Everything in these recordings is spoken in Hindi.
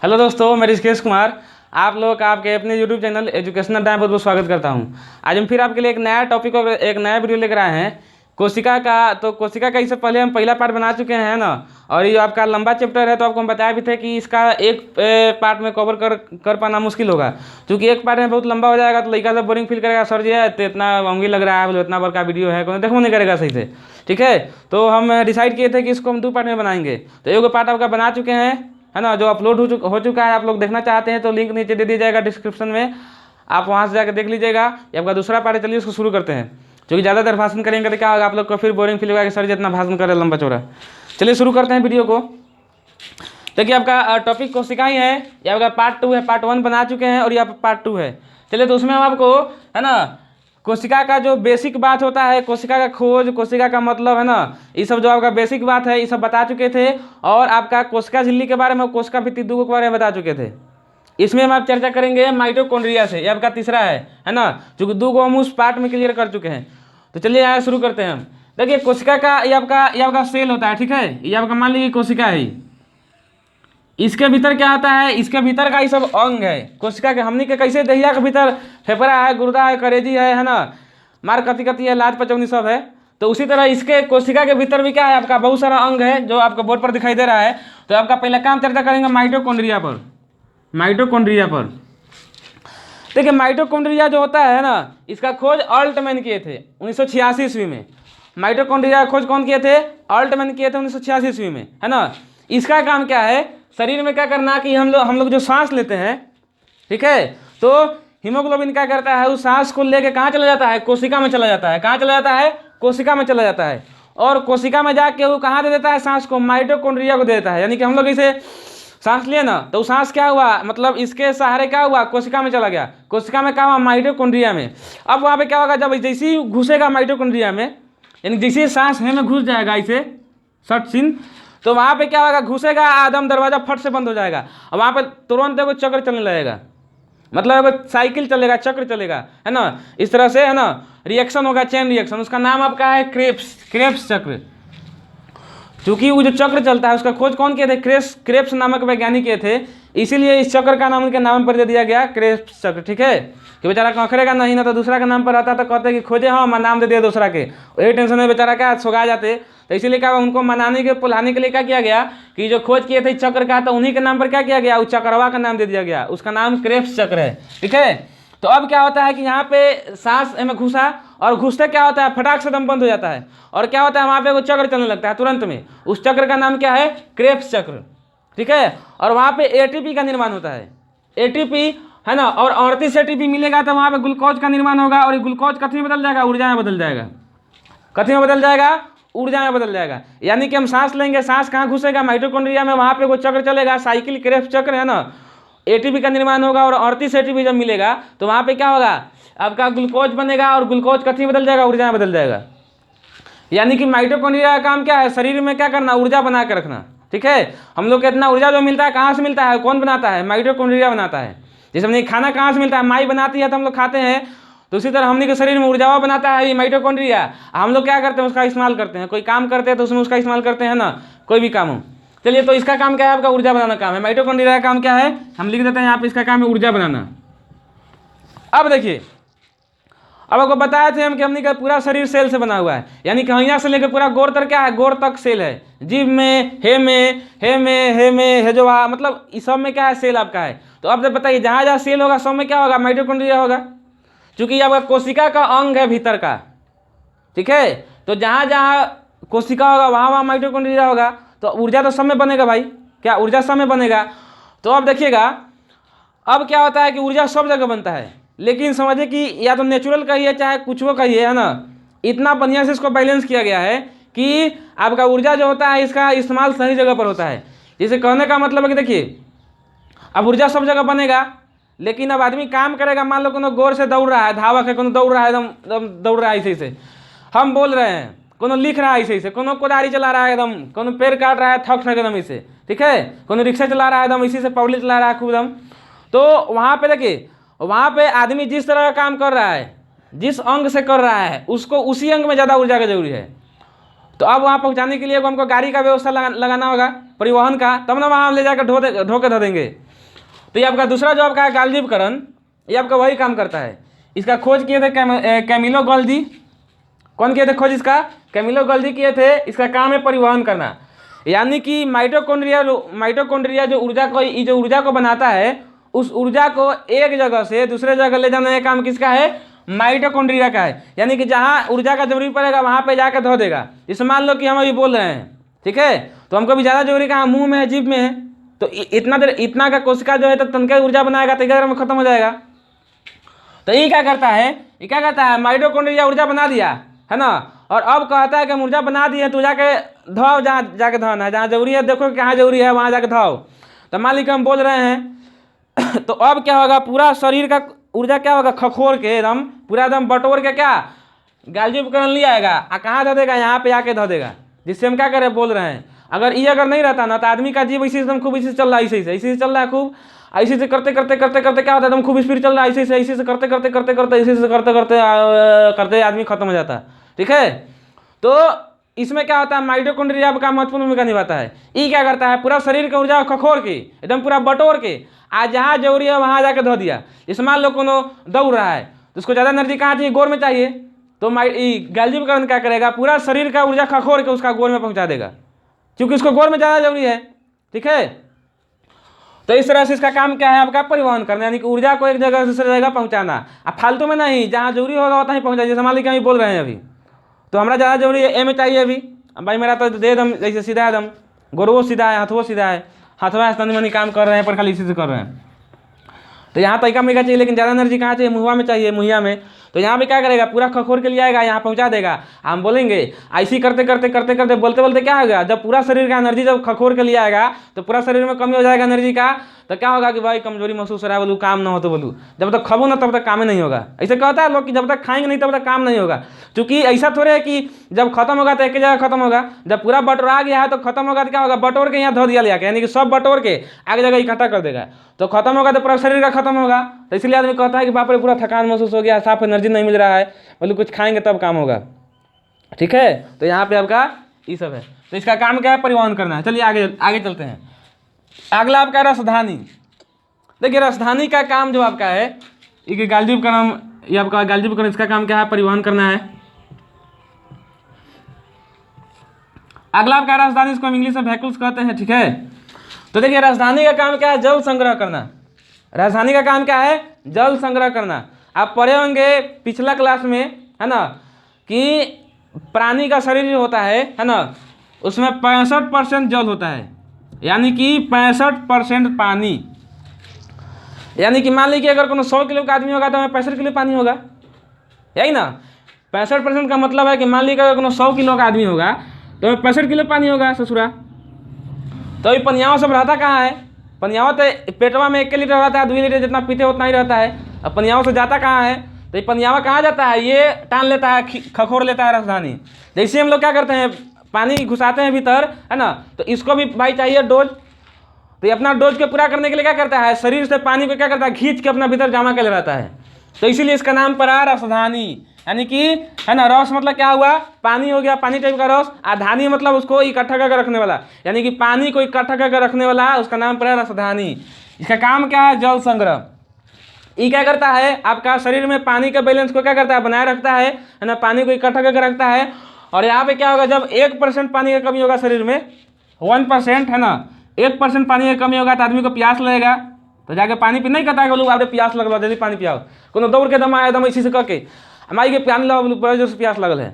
हेलो दोस्तों, मैं ऋषिकेश कुमार आप लोग का आपके अपने यूट्यूब चैनल एजुकेशनल टाइम बहुत बहुत स्वागत करता हूं। आज हम फिर आपके लिए एक नया टॉपिक और एक नया वीडियो लेकर आए हैं कोशिका का। तो कोशिका का इससे पहले हम पहला पार्ट बना चुके हैं ना, और ये आपका लंबा चैप्टर है तो आपको हम बताया भी थे कि इसका एक पार्ट में कवर कर पाना मुश्किल होगा, क्योंकि एक पार्ट में बहुत लंबा हो जाएगा तो लड़का सब बोरिंग फील करेगा। सर जी है तो इतना महंगी लग रहा है, बोलो इतना बड़ा वीडियो है, कोई देखो नहीं करेगा सही से। ठीक है, तो हम डिसाइड किए थे कि इसको हम 2 पार्ट में बनाएंगे। तो एक पार्ट आपका बना चुके हैं, है ना, जो अपलोड हो चुका है। आप लोग देखना चाहते हैं तो लिंक नीचे दे दिया जाएगा डिस्क्रिप्शन में, आप वहाँ से जाकर देख लीजिएगा। ये आपका दूसरा पार्ट है, चलिए उसको शुरू करते हैं। क्योंकि ज़्यादातर भाषण करेंगे तो क्या होगा, आप लोग को फिर बोरिंग फील होगा कि सर जितना भाषण करे लंबा चौड़ा। चलिए शुरू करते हैं वीडियो को। देखिए आपका टॉपिक कोशिका ही है, ये आपका पार्ट 2 है। पार्ट 1 बना चुके हैं और ये पार्ट 2 है। चलिए तो उसमें हम आपको, है ना, कोशिका का जो बेसिक बात होता है, कोशिका का खोज, कोशिका का मतलब, है ना, ये सब जो आपका बेसिक बात है ये सब बता चुके थे। और आपका कोशिका झिल्ली के बारे में, कोशिका भित्ति दूगों के बारे में बता चुके थे। इसमें हम आप चर्चा करेंगे माइटोकॉन्ड्रिया से, ये आपका तीसरा है ना, जो दूगो हम उस पार्ट में क्लियर कर चुके हैं। तो चलिए यहाँ शुरू करते हैं हम। देखिए कोशिका का ये आपका सेल होता है, ठीक है। ये आपका मान लीजिए कोशिका है, इसके भीतर क्या आता है, इसके भीतर का ये सब अंग है कोशिका के। हमनी के कैसे दहिया के भीतर फेफड़ा है, गुर्दा है, करेजी है ना, मार कती है, लाज पचौनी सब है। तो उसी तरह इसके कोशिका के भीतर भी क्या है, आपका बहुत सारा अंग है जो आपका बोर्ड पर दिखाई दे रहा है। तो आपका पहला काम चर्चा करेंगे माइटोकॉन्ड्रिया पर। माइटोकॉन्ड्रिया पर देखिए, माइटोकॉन्ड्रिया जो होता है ना, इसका खोज ऑल्टमैन किए थे 1986 ईस्वी में। माइटोकॉन्ड्रिया का खोज कौन किए थे? ऑल्टमैन किए थे 1986 ईस्वी में, है ना। इसका काम क्या है, शरीर में क्या करना कि हम लोग जो सांस लेते हैं, ठीक है, तो हीमोग्लोबिन क्या करता है, उस सांस को लेके कहाँ चला जाता है, कोशिका में चला जाता है। कहाँ चला जाता है? कोशिका में चला जाता है। और कोशिका में जाके वो कहाँ दे देता है सांस को? माइटोकॉन्ड्रिया को दे देता है। यानी कि हम लोग इसे सांस लिए ना, तो सांस क्या हुआ, मतलब इसके सहारे क्या हुआ, कोशिका में चला गया। कोशिका में क्या हुआ? माइटोकॉन्ड्रिया में। अब वहाँ पे क्या होगा, जब जैसे ही घुसेगा माइटोकॉन्ड्रिया में, यानी जैसे ही सांस है में घुस जाएगा इसे शॉर्ट सीन, तो वहाँ पे क्या होगा, घुसेगा आदम, दरवाजा फट से बंद हो जाएगा। और वहाँ पे तुरंत देखो चक्र चलने लगेगा, मतलब साइकिल चलेगा, चक्र चलेगा, है ना। इस तरह से, है ना, रिएक्शन होगा, चेन रिएक्शन। उसका नाम आपका है क्रेब्स चक्र। क्योंकि वो जो चक्र चलता है उसका खोज कौन किए थे? क्रेब्स नामक वैज्ञानिक किए थे। इसीलिए इस चक्र का नाम उनके नाम पर दे दिया गया, क्रेब्स चक्र। ठीक है, कि बेचारा कखरेगा नहीं ना, तो दूसरा का नाम पर रहता तो कहते कि खोजे हाँ, मैं नाम दे दिया दूसरा के। यही टेंशन में बेचारा क्या सुगा जाते। तो इसीलिए क्या, उनको मनाने के पुलाने के लिए क्या किया गया कि जो खोज किए थे चक्र का, तो उन्हीं के नाम पर क्या किया गया, उस चक्रवा का नाम दे दिया गया। उसका नाम क्रेब्स चक्र है, ठीक है। तो अब क्या होता है कि यहाँ पे सांस में घुसा, और घुसते क्या होता है, फटाक से दम बंद हो जाता है। और क्या होता है, वहाँ पे वो चक्र चलने लगता है तुरंत में। उस चक्र का नाम क्या है? क्रेब्स चक्र, ठीक है। और वहाँ पे एटीपी का निर्माण होता है, एटीपी, है ना। और 38 एटीपी मिलेगा तो वहाँ पे ग्लूकोज का निर्माण होगा। और ये ग्लूकोज कथी में बदल जाएगा? ऊर्जा में बदल जाएगा। कथी में बदल जाएगा? ऊर्जा में बदल जाएगा। यानी कि हम सांस लेंगे, सांस कहाँ घुसेगा? माइटोकॉन्ड्रिया में। वहाँ पे वो चक्र चलेगा, साइकिल क्रेब्स चक्र, है ना। एटीपी का निर्माण होगा, और 38 एटीपी जब मिलेगा तो वहाँ पे क्या होगा, आपका ग्लूकोज बनेगा। और ग्लूकोज कथी बदल जाएगा? ऊर्जा में बदल जाएगा। यानी कि माइटोकॉन्ड्रिया का काम क्या है? शरीर में क्या करना? ऊर्जा बना के रखना, ठीक है। हम लोग को इतना ऊर्जा जो मिलता है कहाँ से मिलता है? कौन बनाता है? माइटोकॉन्ड्रिया बनाता है। जैसे हमने खाना कहाँ से मिलता है? माई बनाती है तो हम लोग खाते हैं। तो उसी तरह हमने के शरीर में ऊर्जा बनाता है ये माइटोकॉन्ड्रिया। हम लोग क्या करते हैं? उसका इस्तेमाल करते हैं। कोई काम करते हैं तो उसमें उसका इस्तेमाल करते हैं ना, कोई भी काम हो। चलिए, तो इसका काम क्या है? आपका ऊर्जा बनाना काम है। माइटोकॉन्ड्रिया का काम क्या है? हम लिख देते हैं यहाँ पे, इसका काम है ऊर्जा बनाना। अब देखिए, अब आपको बताए थे हम कि हमने का पूरा शरीर सेल से बना हुआ है। यानी कि यहाँ से लेकर पूरा गोर तक क्या है? गोर तक सेल है। जीभ में, हे में, हेजवा, मतलब इस सब में क्या है? सेल आपका है। तो अब बताइए, जहाँ जहाँ सेल होगा सब में क्या होगा? माइटोकॉन्ड्रिया होगा। क्योंकि ये आपका कोशिका का अंग है भीतर का, ठीक है। तो जहाँ जहाँ कोशिका होगा वहाँ वहाँ माइटोकॉन्ड्रिया होगा। तो ऊर्जा तो सब में बनेगा भाई, क्या ऊर्जा सब में बनेगा। तो अब देखिएगा, अब क्या होता है कि ऊर्जा सब जगह बनता है। लेकिन समझिए कि या तो नेचुरल कहिए चाहे कुछ वो कहिए, है ना, इतना बढ़िया से इसको बैलेंस किया गया है कि आपका ऊर्जा जो होता है इसका इस्तेमाल सही जगह पर होता है। जैसे कहने का मतलब है कि देखिए, अब ऊर्जा सब जगह बनेगा, लेकिन अब आदमी काम करेगा। मान लो कोनो गोर से दौड़ रहा है, धावक है, कोनो दौड़ रहा है, एकदम दौड़ रहा है ऐसे से, हम बोल रहे हैं, कोनो लिख रहा है ऐसे से, कोनो कोदारी चला रहा है एकदम, कोनो पेड़ काट रहा है थक एकदम इसे, ठीक है, कोनो रिक्शा चला रहा है एकदम इसी से, पब्लिक चला रहा है खूब एकदम। तो वहाँ पे देखिए, वहाँ पे आदमी जिस तरह का काम कर रहा है, जिस अंग से कर रहा है, उसको उसी अंग में ज़्यादा ऊर्जा की जरूरी है। तो अब वहाँ पहुँचाने के लिए हमको गाड़ी का व्यवस्था लगाना होगा, परिवहन का, तब ना वहाँ ले जाकर ढो के धो देंगे। तो ये आपका दूसरा जो आपका है गाल्जीकरण, ये आपका वही काम करता है। इसका खोज किए थे कैमिलो गोल्जी। कौन किए थे खोज इसका? कैमिलो गोल्जी किए थे। इसका काम है परिवहन करना, यानी कि माइटोकॉन्ड्रिया जो ऊर्जा को बनाता है, उस ऊर्जा को एक जगह से दूसरे जगह ले जाना ये काम किसका है? माइटोकॉन्ड्रिया का है। यानी कि जहाँ ऊर्जा का जरूरी पड़ेगा वहाँ पे जाकर धो देगा। जैसे मान लो कि हम अभी बोल रहे हैं, ठीक है, तो हमको भी ज़्यादा जरूरी कहाँ? मुंह में है, जीभ में है। तो इतना का कोशिका जो है तो तनका ऊर्जा बनाएगा तो 11 में खत्म हो जाएगा। तो ये क्या करता है? माइटोकॉन्ड्रिया ऊर्जा बना दिया है ना, और अब कहता है कि हम ऊर्जा बना दिए तो जाके धोओ, जहाँ जाके धोना है, जहाँ जरूरी है देखो कहाँ जरूरी है वहाँ जाके धोओ। तो मान लीजिए हम बोल रहे हैं तो अब क्या होगा? पूरा शरीर का ऊर्जा क्या होगा? खखोर के एकदम पूरा एकदम बटोर के क्या गाल्जीकरण ले आएगा, कहाँ धो देगा? यहाँ पे आके धो देगा। जिससे हम क्या करें? बोल रहे हैं अगर ये अगर नहीं रहता ना तो आदमी का जीव इसी एकदम खूब इसी से चल रहा है, इसी से चल रहा है खूब, ऐसे से करते करते करते करते क्या होता है? एकदम खूब स्पीड चल रहा है, ऐसे से करते करते करते करते ऐसे से करते करते करते आदमी खत्म हो जाता है। ठीक है, तो इसमें क्या होता है? माइटोकॉन्ड्रिया का महत्वपूर्ण भूमिका निभाता है। ये क्या करता है? पूरा शरीर का ऊर्जा खखोर के एकदम पूरा बटोर के आज जहाँ जरूरी है वहाँ जाकर धो दिया। जैसे मान लो कोनो दौड़ रहा है तो उसको ज़्यादा एनर्जी कहाँ चाहिए? गोर में चाहिए। तो गाल्जीकरण क्या करेगा? पूरा शरीर का ऊर्जा खखोर के उसका गोर में पहुँचा देगा, क्योंकि उसको गोर में ज़्यादा जरूरी है। ठीक है, तो इस तरह से इसका काम क्या है? आपका परिवहन करना, यानी कि ऊर्जा को एक जगह से दूसरी जगह पहुँचाना। अब फालतू में नहीं, जहाँ जरूरी होगा वहाँ ही पहुँचा। जैसे मान लीजिए अभी बोल रहे हैं अभी तो हमारा ज़्यादा जरूरी है ए में चाहिए अभी, अब भाई मेरा तो दे दम जैसे सीधा है, दम गोरवो सीधा है, हथवो सीधा है, हथवा तनी मनी काम कर रहे हैं पर खाली इसी से कर रहे हैं। तो यहाँ तरीका मेगा चाहिए, लेकिन ज़्यादा एनर्जी कहाँ चाहिए? मुँहवा में चाहिए, मुहैया में। तो यहाँ पे क्या करेगा? पूरा खखोर के लिए आएगा, यहाँ पहुँचा देगा। हम बोलेंगे ऐसी करते करते करते करते बोलते बोलते क्या होगा? जब पूरा शरीर का एनर्जी जब खखोर के लिए आएगा तो पूरा शरीर में कमी हो जाएगा एनर्जी का। तो क्या होगा कि भाई कमजोरी महसूस हो रहा है, बोलू काम ना हो तो बोलू जब तक खाबो ना तब तक काम ही नहीं होगा। ऐसे कहता है लोग कि जब तक खाएंगे नहीं तब तक काम नहीं होगा। क्योंकि ऐसा थोड़े है कि जब खत्म होगा तो एक जगह खत्म होगा, जब पूरा बटोरा गया है तो खत्म होगा तो क्या होगा? बटोर के यहाँ धो दिया लिया, यानी कि सब बटोर के आगे जगह इकट्ठा कर देगा। तो खत्म होगा तो पूरा शरीर का खत्म होगा। तो इसलिए आदमी कहता है कि बाप रे पूरा थकान महसूस हो गया, साफ एनर्जी नहीं मिल रहा है, मतलब कुछ खाएंगे तब काम होगा। ठीक है, तो यहाँ पे आपका ये सब है। तो इसका काम क्या है? परिवहन करना है। चलिए आगे आगे चलते हैं। अगला आपका राजधानी। देखिए राजधानी का काम जो आपका है ये गाल्जीकरण, ये आपका गाल्जीकरण, इसका काम क्या है? परिवहन करना है। अगला आपका राजधानी, इसको हम इंग्लिश में व्हीकल्स कहते हैं। ठीक है, तो देखिए राजधानी का काम क्या है? जल संग्रह करना। राजधानी का काम क्या है? जल संग्रह करना। आप पढ़े होंगे पिछला क्लास में, है ना, कि प्राणी का शरीर जो होता है ना, उसमें 65% जल होता है, यानी कि 65% पानी। यानी कि मान लीजिए अगर कोनो 100 किलो का आदमी होगा तो हमें 65 किलो पानी होगा, यही ना। 65% का मतलब है कि मान लीजिए अगर कोनो 100 किलो का आदमी होगा तो हमें 65 किलो पानी होगा ससुरा। तो ये पनियावा सब रहता कहाँ है? पनियावा तो पेटवा में 1 लीटर रहता है, 2 लीटर जितना पीते उतना ही रहता है। अब पनियावा से जाता कहाँ है? तो ये पनियावा कहाँ जाता है? ये टान लेता है, खखोर लेता है राजधानी। जैसे हम लोग क्या करते हैं, पानी घुसाते हैं भीतर, है ना, तो इसको भी भाई चाहिए डोज। तो ये अपना डोज को पूरा करने के लिए क्या करता है? शरीर से पानी को क्या करता है? खींच के अपना भीतर जमा कर ले रहता है। तो इसीलिए इसका नाम पड़ा राजधानी, यानी कि, है ना, रस मतलब क्या हुआ? पानी हो गया, पानी टाइप का रस। धानी मतलब उसको इकट्ठा करके रखने वाला, यानी कि पानी को इकट्ठा करके रखने वाला, उसका नाम पड़ा राजधानी। इसका काम क्या है? जल संग्रह। ये क्या करता है? आपका शरीर में पानी का बैलेंस को क्या करता है? बनाए रखता है ना, पानी को इकट्ठा करके रखता है। और यहाँ पे क्या होगा? जब 1% पानी का कमी होगा शरीर में, 1%, है ना, 1% पानी का कमी होगा तो आदमी को प्यास लगेगा, तो जाके पानी पी नहीं कहता है लोग, आपने प्यास लगल जल्दी पानी पियाओ। कोनो दौड़ के दम आए दम इसी से करके हमारी के पानी लो, बड़े जोर से प्यास लगल है,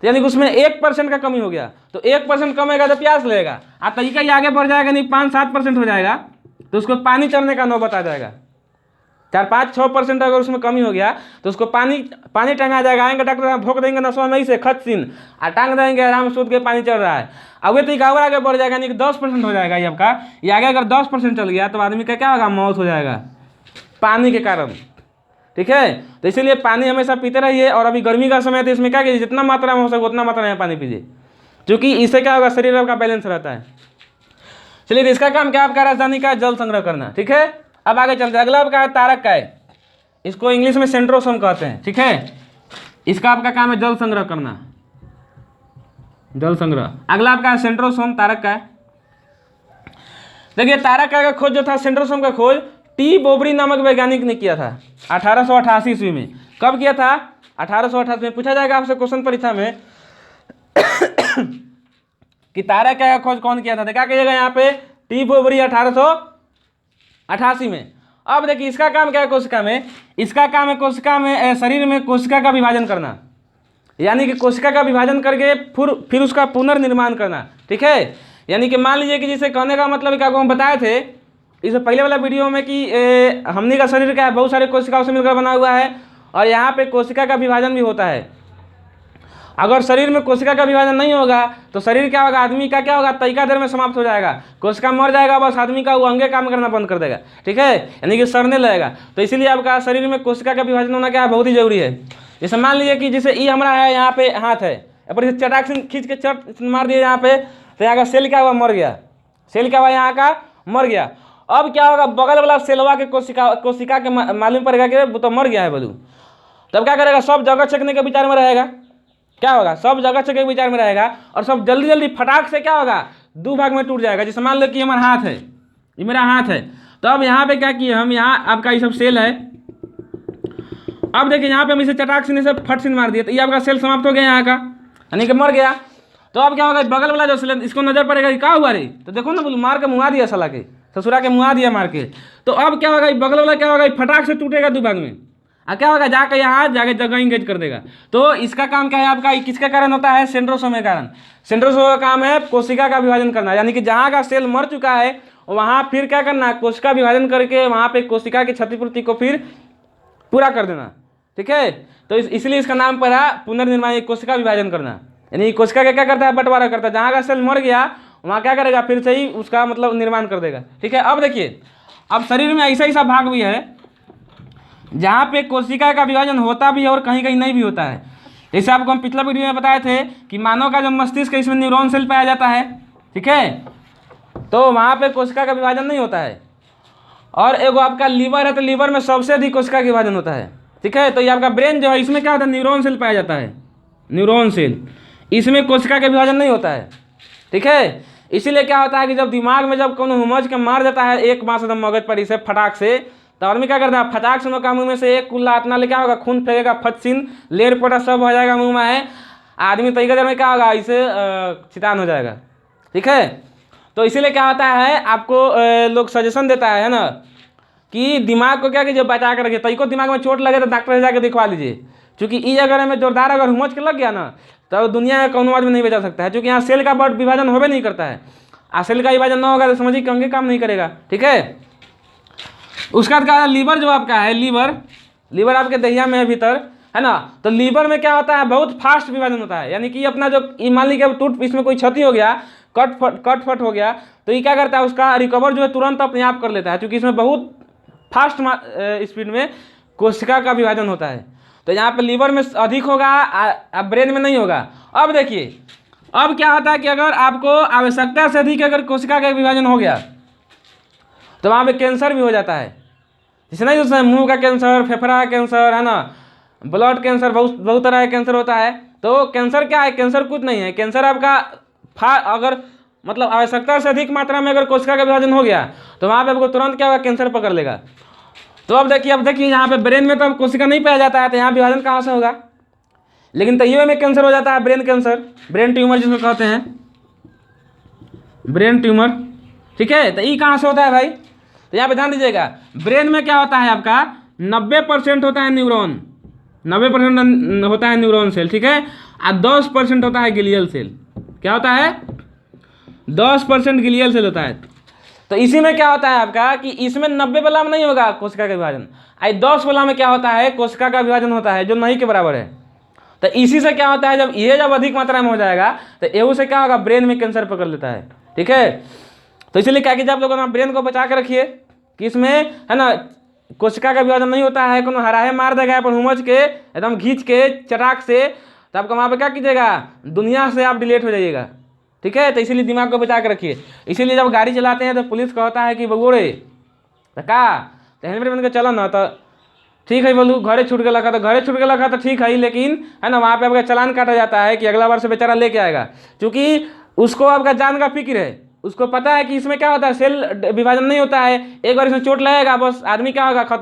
तो यानी कि उसमें 1% का कमी हो गया। तो 1% कमेगा तो प्यास लगेगा, आप तरीका ही आगे बढ़ जाएगा, नहीं 5-7% हो जाएगा तो उसको पानी चढ़ने का नौबत आ जाएगा। 4-5-6% अगर उसमें कमी हो गया तो उसको पानी टंगा जाएगा। आएंगे डॉक्टर साहब भोंक देंगे नसों में से खत सीन और टांग देंगे, आराम से सूद के पानी चल रहा है। अब वे तो और आगे बढ़ जाएगा, यानी कि 10% हो जाएगा ये आपका। ये आगे अगर 10% चल गया तो आदमी का क्या होगा? मौत हो जाएगा पानी के कारण। ठीक है, तो इसीलिए पानी हमेशा पीते रहिए। और अभी गर्मी का समय है तो इसमें क्या कीजिए? जितना मात्रा में हो सके उतना मात्रा में पानी पीजिए, क्योंकि इससे क्या होगा? शरीर का बैलेंस रहता है। चलिए, तो इसका काम क्या आपका? राजधानी का जल संग्रह करना। ठीक है, अब आगे चलते हैं। अगला आपका है तारक का है, इसको इंग्लिश में सेंट्रोसोम कहते हैं। ठीक है, इसका आपका काम है जल संग्रह करना, जल संग्रह। अगला आपका है सेंट्रोसोम, तारक का है। देखिए तारक का खोज जो था, सेंट्रोसोम का खोज टी बोबरी नामक वैज्ञानिक ने किया था 1888 ईस्वी में। कब किया था? 1888 में। पूछा जाएगा आपसे क्वेश्चन परीक्षा में कि तारा का खोज कौन किया था, तो क्या कहिएगा यहाँ पे? टी बोबरी 1888 में। अब देखिए इसका काम क्या है कोशिका में? इसका काम है कोशिका में, शरीर में कोशिका का विभाजन करना, यानी कि कोशिका का विभाजन करके फिर उसका पुनर्निर्माण करना। ठीक है, यानी कि मान लीजिए कि जिसे कहने का मतलब क्या हम बताए थे इससे पहले वाला वीडियो में कि हमने का शरीर क्या है, बहुत सारे कोशिकाओं से मिलकर बना हुआ है और यहाँ पे कोशिका का विभाजन भी होता है। अगर शरीर में कोशिका का विभाजन नहीं होगा तो शरीर क्या होगा, आदमी का क्या होगा, तरीका देर में समाप्त हो जाएगा, कोशिका मर जाएगा, बस आदमी का वो अंगे काम करना बंद कर देगा। ठीक है, यानी कि सड़ने लगेगा। तो इसीलिए आपका शरीर में कोशिका का विभाजन होना क्या है, बहुत ही जरूरी है। जैसे मान लीजिए कि जैसे ई हमारा है, यहाँ पे हाथ है, पर इसे चटाक से खींच के चट मार दिए यहाँ पे, तो यहाँ का सेल क्या हुआ, मर गया। सेल क्या हुआ, यहाँ का मर गया। अब क्या होगा, बगल वाला सेलवा के कोशिका के मालूम पड़ेगा कि वो तो मर गया है बोलू, तब क्या करेगा, सब जगह छकने के विचार में रहेगा। क्या होगा, सब जगह छकने के विचार में रहेगा और सब जल्दी जल्दी फटाक से क्या होगा, दो भाग में टूट जाएगा। जैसे मान लो कि हमारा हाथ है, ये मेरा हाथ है, तो अब यहाँ पे क्या किए हम, यहाँ आपका ये सब सेल है। अब देखिए यहाँ पे हम इसे चटाक सीने से फट सीन मार दिए, तो ये आपका सेल समाप्त हो गया यहाँ का, यानी कि मर गया। तो अब क्या होगा, बगल वाला जो सेल इसको नजर पड़ेगा कि क्या हुआ रे, तो देखो ना बोलो मार के मुआ दिया, साला के ससुरा के मुआ दिया मार के। तो अब क्या होगा, बगल वाला क्या होगा, फटाक से टूटेगा दो भाग में, और क्या होगा, जाके यहाँ जाके जगह इंगेज कर देगा। तो इसका काम क्या है आपका, किसके कारण होता है, सेंट्रोसोम के कारण। सेंट्रोसोम का काम है कोशिका का विभाजन करना, यानी कि जहाँ का सेल मर चुका है वहाँ फिर क्या करना, कोशिका विभाजन करके वहाँ पे कोशिका की क्षतिपूर्ति को फिर पूरा कर देना। ठीक है, तो इसलिए इसका नाम पड़ा पुनर्निर्माण, कोशिका विभाजन करना, यानी कोशिका का क्या करता है, बंटवारा करता है। जहाँ का सेल मर गया वहाँ क्या करेगा, फिर से ही उसका मतलब निर्माण कर देगा। ठीक है, अब देखिए, अब शरीर में ऐसा ऐसा भाग भी है जहाँ पे कोशिका का विभाजन होता भी है और कहीं कहीं नहीं भी होता है। जैसे आपको हम पिछला वीडियो में बताए थे कि मानव का जो मस्तिष्क है इसमें न्यूरॉन सेल पाया जाता है। ठीक है, तो वहाँ पे कोशिका का विभाजन नहीं होता है। और एगो आपका लीवर है, तो लीवर में सबसे अधिक कोशिका का विभाजन होता है। ठीक है, तो ये आपका ब्रेन जो है इसमें क्या होता है, न्यूरॉन सेल पाया जाता है, न्यूरॉन सेल, इसमें कोशिका का विभाजन नहीं होता है। ठीक है, इसीलिए क्या होता है कि जब दिमाग में जब कोनो हुमज के मार देता है एक मास एकदम मगज पर इसे फटाक से, तो आदमी क्या करता है, फटाक से का मुंह में से एक कुल्ला इतना ले क्या होगा, खून फेंकेगा, फटसिन लेर पोटा सब हो जाएगा मुंह में है, आदमी तरीके देर में क्या होगा, इसे चितान हो जाएगा। ठीक है, तो इसीलिए क्या होता है, आपको लोग सजेशन देता है ना कि दिमाग को क्या कीजिए, बचा कर रखिए। तरीको दिमाग में चोट लगे तो डॉक्टर से जाकर दिखवा लीजिए, क्योंकि ई अगर हमें जोरदार अगर हुमच के लग गया ना, तो दुनिया में कौन आदमी नहीं बचा सकता है, क्योंकि यहाँ सेल का बट विभाजन होबे नहीं करता है। सेल का विभाजन ना होगा तो समझिए कंगे काम नहीं करेगा। ठीक है, उसका बाद क्या, लीवर जो आपका है, लीवर आपके दहिया में है भीतर, है ना। तो लीवर में क्या होता है, बहुत फास्ट विभाजन होता है, यानी कि अपना जो मान लीजिए टूट इसमें कोई क्षति हो गया, कट फट हो गया, तो ये क्या करता है, उसका रिकवर जो है तुरंत अपने आप कर लेता है, क्योंकि इसमें बहुत फास्ट स्पीड में कोशिका का विभाजन होता है। तो यहाँ पे लीवर में अधिक होगा, ब्रेन में नहीं होगा। अब देखिए, अब क्या होता है कि अगर आपको आवश्यकता से अधिक अगर कोशिका का विभाजन हो गया तो वहाँ पे कैंसर भी हो जाता है। जैसे नहीं, उसमें मुंह का कैंसर, फेफड़ा का कैंसर, है ना, ब्लड कैंसर, बहुत तरह का कैंसर होता है। तो कैंसर क्या है, कैंसर कुछ नहीं है, कैंसर आपका अगर मतलब आवश्यकता से अधिक मात्रा में अगर कोशिका का विभाजन हो गया तो वहाँ पे आपको तुरंत क्या होगा, कैंसर पकड़ लेगा। तो अब देखिए यहाँ पे ब्रेन में तो अब कोशिका नहीं पाया जाता है, तो यहाँ विभाजन कहाँ से होगा, लेकिन तइयो में कैंसर हो जाता है, ब्रेन कैंसर, ब्रेन ट्यूमर जिसको कहते हैं, ब्रेन ट्यूमर। ठीक है, तो ये कहाँ से होता है भाई, तो यहाँ पे ध्यान दीजिएगा, ब्रेन में क्या होता है आपका 90% होता है न्यूरॉन, 90% होता है न्यूरॉन सेल। ठीक है, और 10% होता है ग्लियल सेल। क्या होता है, 10% ग्लियल सेल होता है। तो इसी में क्या होता है आपका कि इसमें 90 वाला में नहीं होगा कोशिका का विभाजन, 10 वाला में क्या होता है, कोशिका का विभाजन होता है, जो नहीं के बराबर है। तो इसी से क्या होता है, जब अधिक मात्रा में हो जाएगा तो एहू से क्या होगा, ब्रेन में कैंसर पकड़ लेता है। ठीक है, तो इसलिए क्या कीजिए आप लोग अपना ब्रेन को बचा के रखिए कि इसमें, है ना, कोशिका का विभाजन नहीं होता है, कोनो हराहे मार देगा अपन हुमच के एकदम घींच के चटाक से, तो आपको वहाँ पे क्या कीजिएगा, दुनिया से आप डिलीट हो जाइएगा। ठीक है, तो इसीलिए दिमाग को बचा के रखिए। इसीलिए जब गाड़ी चलाते हैं तो पुलिस कहता है कि बबू रे तो तो हेलमेट बन के चलो ना, तो ठीक है बोलू, घरे छूट के लगा तो घरे छूट के लगा तो ठीक है, लेकिन है ना वहाँ पे आपका चालान काटा जाता है कि अगला बार से बेचारा लेके आएगा, क्योंकि उसको आपका जान का फिक्र है। उसको पता है कि इसमें क्या होता है, सेल विभाजन नहीं होता है, एक बार इसमें चोट लगेगा बस आदमी क्या होगा, खत्म